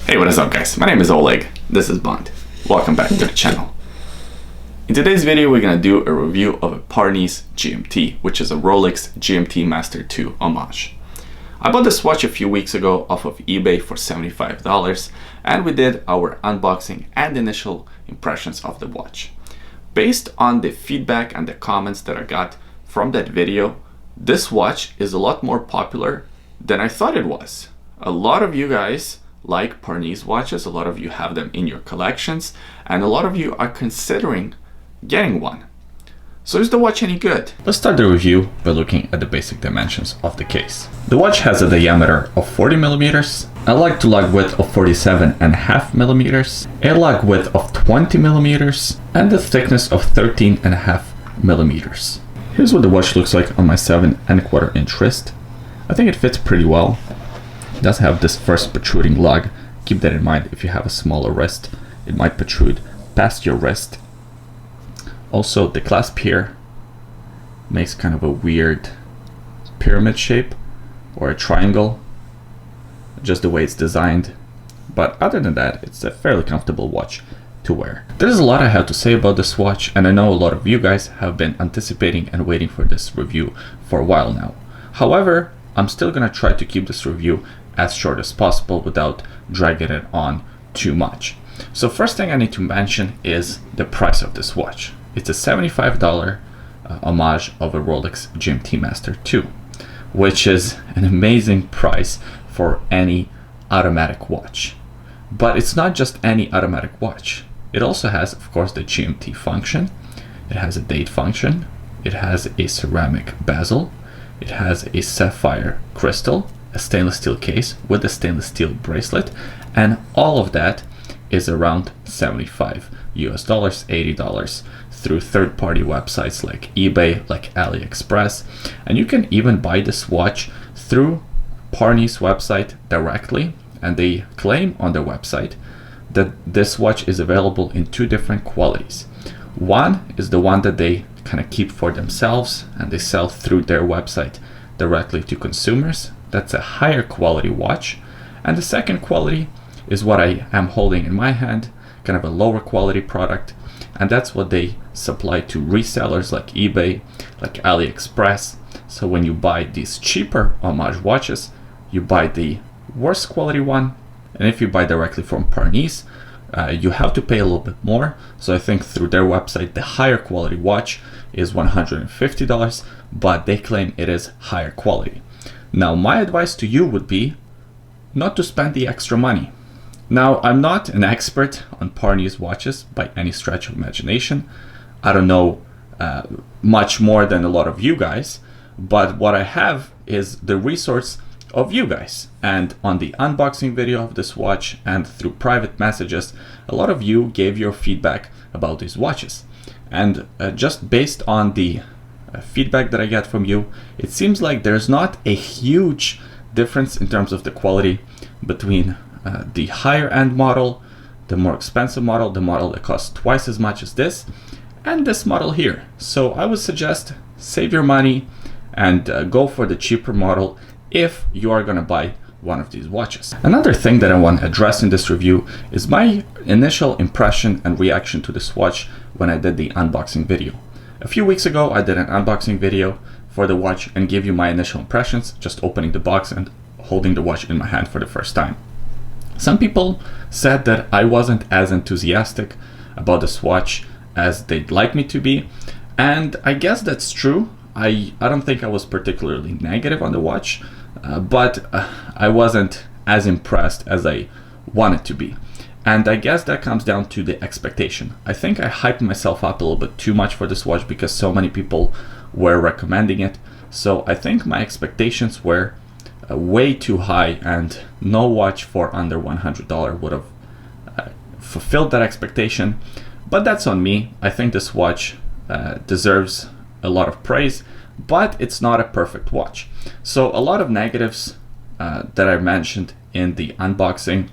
Hey, what is up guys? My name is Oleg, this is Bond. Welcome back to the channel. In today's video we're going to do a review of a Parnis GMT, which is a Rolex GMT Master 2 Homage. I bought this watch a few weeks ago off of eBay for $75 and we did our unboxing and initial impressions of the watch. Based on the feedback and the comments that I got from that video, this watch is a lot more popular than I thought it was. A lot of you guys like Parnis watches, a lot of you have them in your collections, and a lot of you are considering getting one. So is the watch any good? Let's start the review by looking at the basic dimensions of the case. The watch has a diameter of 40 millimeters, a lug-to-lug width of 47.5 millimeters, a lug width of 20 millimeters, and a thickness of 13.5 millimeters. Here's what the watch looks like on my 7¼ inch wrist. I think it fits pretty well. It does have this first protruding lug. Keep that in mind. If you have a smaller wrist, it might protrude past your wrist. Also, the clasp here makes kind of a weird pyramid shape or a triangle, just the way it's designed. But other than that, it's a fairly comfortable watch to wear. There's a lot I have to say about this watch, and I know a lot of you guys have been anticipating and waiting for this review for a while now. However, I'm still gonna try to keep this review as short as possible without dragging it on too much. So first thing I need to mention is the price of this watch. It's a $75 homage of a Rolex GMT Master 2, which is an amazing price for any automatic watch. But it's not just any automatic watch. It also has, of course, the GMT function. It has a date function. It has a ceramic bezel. It has a sapphire crystal, a stainless steel case with a stainless steel bracelet, and all of that is around $75 US, $80 through third-party websites like eBay, like AliExpress. And you can even buy this watch through Parnis website directly, and they claim on their website that this watch is available in two different qualities. One is the one that they kind of keep for themselves and they sell through their website directly to consumers. That's a higher quality watch. And the second quality is what I am holding in my hand, kind of a lower quality product, and that's what they supply to resellers like eBay, like AliExpress. So when you buy these cheaper Homage watches, you buy the worst quality one, and if you buy directly from Parnis, you have to pay a little bit more. So I think through their website, the higher quality watch is $150, but they claim it is higher quality. Now, my advice to you would be not to spend the extra money. Now, I'm not an expert on Parnis watches by any stretch of imagination. I don't know much more than a lot of you guys, but what I have is the resource of you guys. And on the unboxing video of this watch and through private messages, a lot of you gave your feedback about these watches. And just based on the feedback that I get from you, it seems like there's not a huge difference in terms of the quality between the higher end model, the more expensive model, the model that costs twice as much as this, and this model here. So I would suggest save your money and go for the cheaper model if you are going to buy one of these watches. Another thing that I want to address in this review is my initial impression and reaction to this watch when I did the unboxing video. A few weeks ago, I did an unboxing video for the watch and gave you my initial impressions, just opening the box and holding the watch in my hand for the first time. Some people said that I wasn't as enthusiastic about this watch as they'd like me to be, and I guess that's true. I don't think I was particularly negative on the watch, but I wasn't as impressed as I wanted to be. And I guess that comes down to the expectation. I think I hyped myself up a little bit too much for this watch because so many people were recommending it. So I think my expectations were way too high, and no watch for under $100 would have fulfilled that expectation. But that's on me. I think this watch deserves a lot of praise, but it's not a perfect watch. So a lot of negatives that I mentioned in the unboxing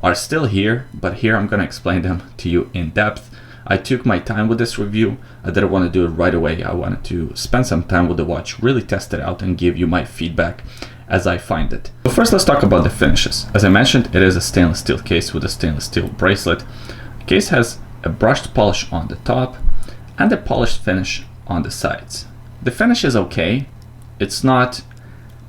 are still here, but here I'm going to explain them to you in depth. I took my time with this review. I didn't want to do it right away. I wanted to spend some time with the watch, really test it out and give you my feedback as I find it. So first let's talk about the finishes. As I mentioned, it is a stainless steel case with a stainless steel bracelet. The case has a brushed polish on the top and a polished finish on the sides. The finish is okay. It's not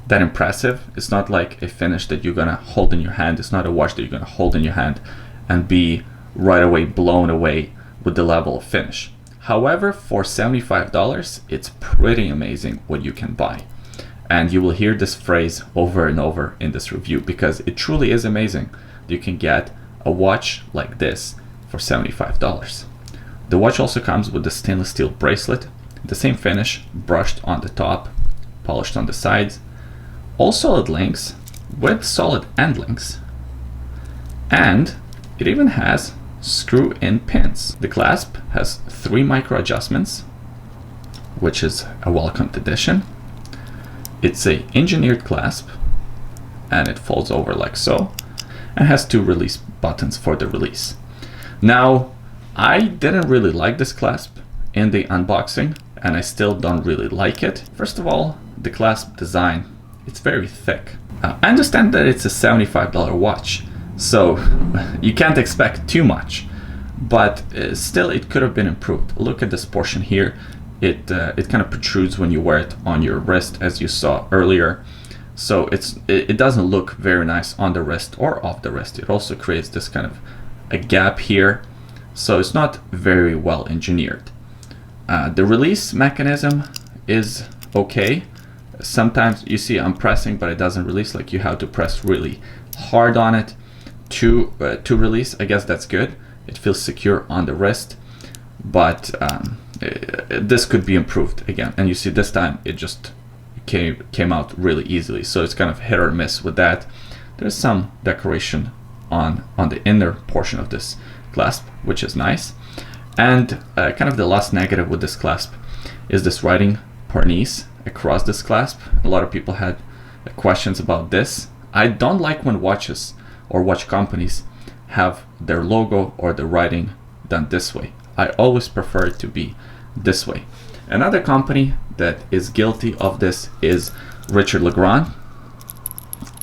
that impressive. It's not like a finish that you're gonna hold in your hand. It's not a watch that you're gonna hold in your hand and be right away blown away with the level of finish. However, for $75, it's pretty amazing what you can buy. And you will hear this phrase over and over in this review because it truly is amazing. You can get a watch like this for $75. The watch also comes with the stainless steel bracelet, the same finish, brushed on the top, polished on the sides, all solid links with solid end links, and it even has screw-in pins. The clasp has 3 micro adjustments, which is a welcomed addition. It's a engineered clasp, and it folds over like so, and has 2 release buttons for the release. Now, I didn't really like this clasp in the unboxing, and I still don't really like it. First of all, the clasp design, it's very thick. I understand that it's a $75 watch, so you can't expect too much, but still it could have been improved. Look at this portion here. It kind of protrudes when you wear it on your wrist, as you saw earlier. So it doesn't look very nice on the wrist or off the wrist. It also creates this kind of a gap here. So it's not very well engineered. The release mechanism is okay. Sometimes you see I'm pressing, but it doesn't release. Like you have to press really hard on it to release. I guess that's good. It feels secure on the wrist, but this could be improved again. And you see this time it just came out really easily. So it's kind of hit or miss with that. There's some decoration on the inner portion of this clasp, which is nice. And kind of the last negative with this clasp is this writing Parnis across this clasp. A lot of people had questions about this. I don't like when watches or watch companies have their logo or the writing done this way. I always prefer it to be this way. Another company that is guilty of this is Richard Legrand,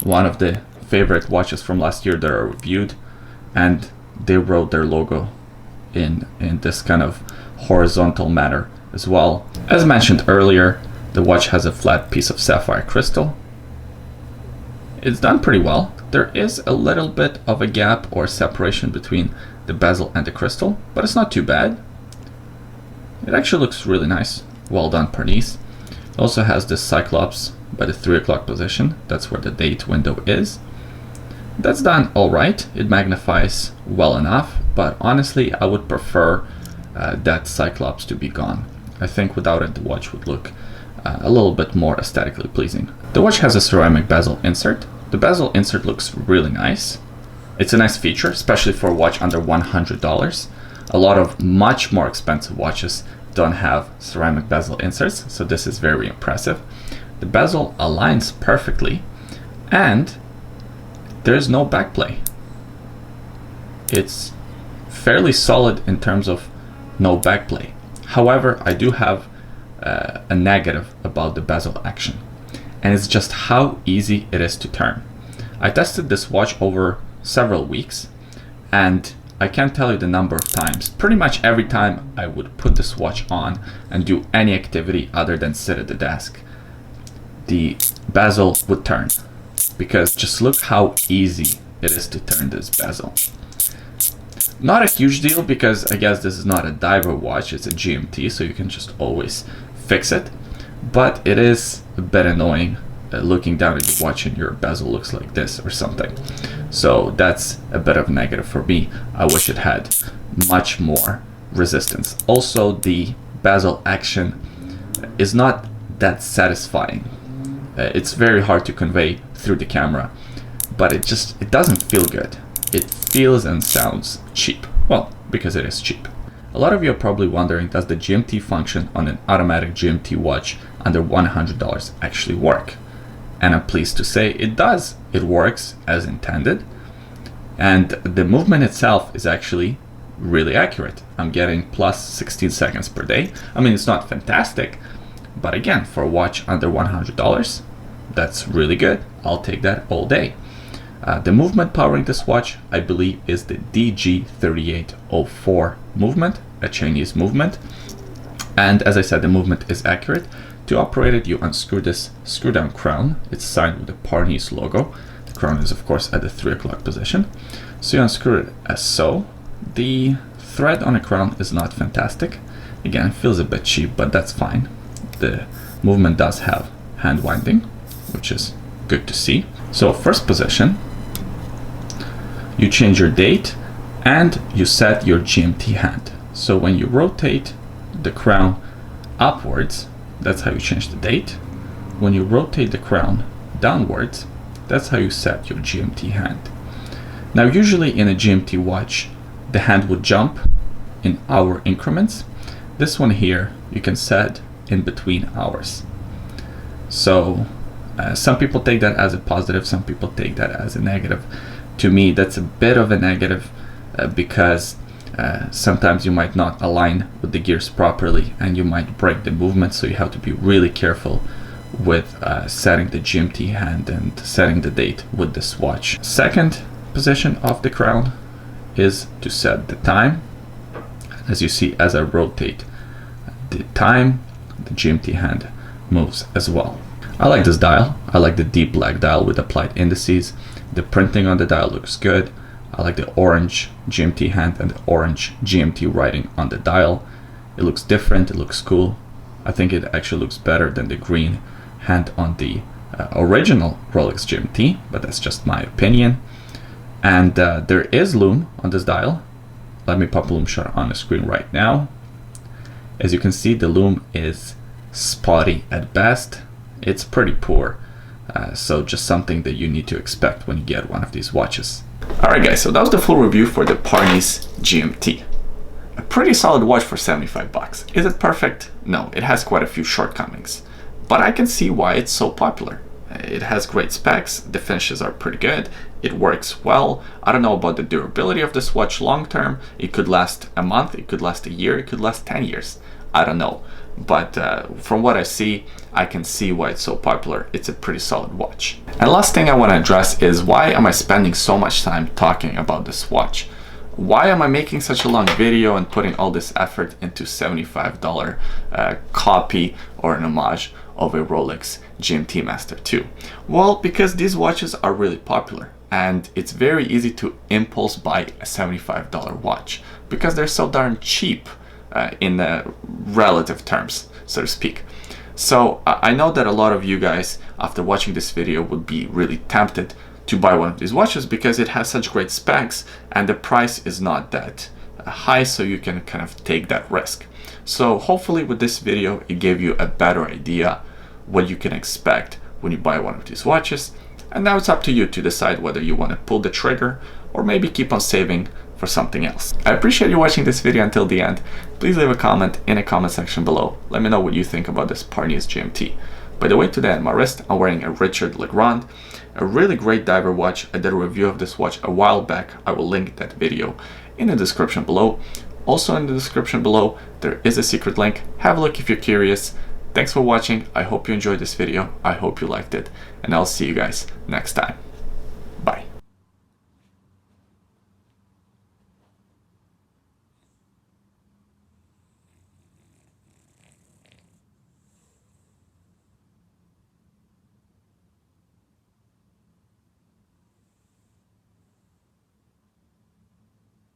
one of the favorite watches from last year that are reviewed, and they wrote their logo in this kind of horizontal manner as well. As mentioned earlier, the watch has a flat piece of sapphire crystal. It's done pretty well. There is a little bit of a gap or separation between the bezel and the crystal, but it's not too bad. It actually looks really nice. Well done, Parnis. It also has this cyclops by the 3 o'clock position. That's where the date window is. That's done all right. It magnifies well enough, but honestly, I would prefer that cyclops to be gone. I think without it, the watch would look a little bit more aesthetically pleasing. The watch has a ceramic bezel insert. The bezel insert looks really nice. It's a nice feature, especially for a watch under $100. A lot of much more expensive watches don't have ceramic bezel inserts, so this is very impressive. The bezel aligns perfectly, and there's no backplay. It's fairly solid in terms of no backplay. However, I do have a negative about the bezel action, and it's just how easy it is to turn. I tested this watch over several weeks, and I can't tell you the number of times. Pretty much every time I would put this watch on and do any activity other than sit at the desk, the bezel would turn, because just look how easy it is to turn this bezel. Not a huge deal, because I guess this is not a diver watch, it's a GMT, so you can just always fix it, but it is a bit annoying looking down at your watch and your bezel looks like this or something. So that's a bit of a negative for me. I wish it had much more resistance. Also, the bezel action is not that satisfying. It's very hard to convey through the camera, but it doesn't feel good. It feels and sounds cheap. Well, because it is cheap. A lot of you are probably wondering, does the GMT function on an automatic GMT watch under $100 actually work? And I'm pleased to say it does. It works as intended. And the movement itself is actually really accurate. I'm getting plus 16 seconds per day. I mean, it's not fantastic, but again, for a watch under $100, That's really good. I'll take that all day. The movement powering this watch, I believe, is the DG3804 movement, a Chinese movement. And as I said, the movement is accurate. To operate it, you unscrew this screw down crown. It's signed with the Parnis logo. The crown is of course at the 3 o'clock position. So you unscrew it as so. The thread on the crown is not fantastic. Again, it feels a bit cheap, but that's fine. The movement does have hand winding, which is good to see. So first position, you change your date and you set your GMT hand. So when you rotate the crown upwards, that's how you change the date. When you rotate the crown downwards, that's how you set your GMT hand. Now usually in a GMT watch, the hand would jump in hour increments. This one here, you can set in between hours. So some people take that as a positive, some people take that as a negative. To me, that's a bit of a negative because sometimes you might not align with the gears properly and you might break the movement, so you have to be really careful with setting the GMT hand and setting the date with this watch. Second position of the crown is to set the time. As you see, as I rotate the time, the GMT hand moves as well. I like this dial. I like the deep black dial with applied indices. The printing on the dial looks good. I like the orange GMT hand and the orange GMT writing on the dial. It looks different, it looks cool. I think it actually looks better than the green hand on the original Rolex GMT, but that's just my opinion. And there is lume on this dial. Let me pop a lume shot on the screen right now. As you can see, the lume is spotty at best. It's pretty poor. So just something that you need to expect when you get one of these watches. Alright guys, so that was the full review for the Parnis GMT. A pretty solid watch for 75 bucks. Is it perfect? No, it has quite a few shortcomings. But I can see why it's so popular. It has great specs, the finishes are pretty good, it works well. I don't know about the durability of this watch long term. It could last a month, it could last a year, it could last 10 years. I don't know. But from what I see, I can see why it's so popular. It's a pretty solid watch. And last thing I want to address is, why am I spending so much time talking about this watch? Why am I making such a long video and putting all this effort into $75 copy or an homage of a Rolex GMT Master 2? Well, because these watches are really popular and it's very easy to impulse buy a $75 watch because they're so darn cheap in relative terms, so to speak. So I know that a lot of you guys, after watching this video, would be really tempted to buy one of these watches because it has such great specs and the price is not that high, so you can kind of take that risk. So hopefully with this video it gave you a better idea what you can expect when you buy one of these watches, and now it's up to you to decide whether you want to pull the trigger or maybe keep on saving for something else. I appreciate you watching this video until the end. Please leave a comment in the comment section below. Let me know what you think about this Parnis GMT. By the way, today on my wrist I'm wearing a Richard Legrand, a really great diver watch. I did a review of this watch a while back. I will link that video in the description below. Also in the description below there is a secret link. Have a look if you're curious. Thanks for watching. I hope you enjoyed this video. I hope you liked it, and I'll see you guys next time.